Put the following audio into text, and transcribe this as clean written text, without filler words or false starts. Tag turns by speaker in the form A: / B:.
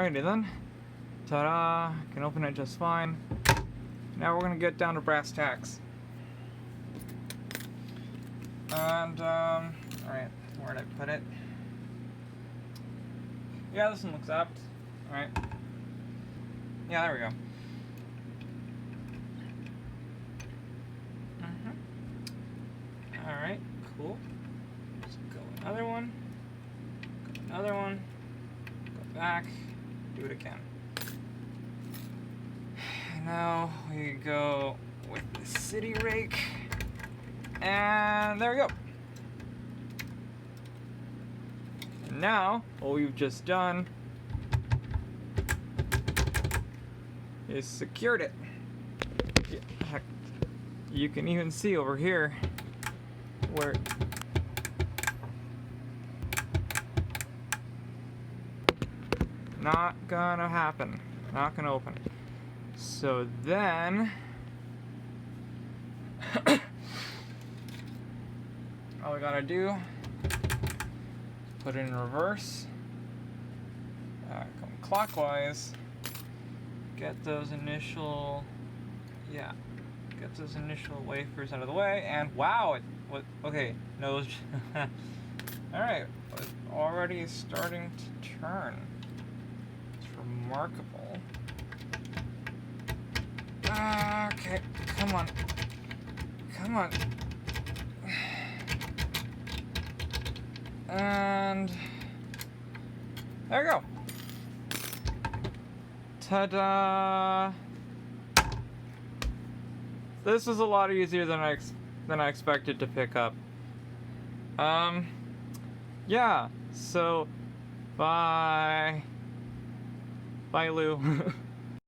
A: Alrighty then. Ta-da! Can open it just fine. Now we're gonna get down to brass tacks. And, alright, where'd I put it? Yeah, this one looks apt. Alright. Yeah, there we go. Alright, cool. Let's go another one. Go another one. Go back. Do it again. Now we go with the city rake. And there we go. And now, what we've just done is secured it. Heck, you can even see over here where not gonna happen. Not gonna open. So then all we gotta do, put it in reverse, come clockwise, get those initial wafers out of the way, and wow, okay, no, alright, it's already starting to turn. It's remarkable. Okay, come on. Come on. And there we go. Ta-da! This was a lot easier than I expected to pick up. Yeah. So, bye. Bye, Lou.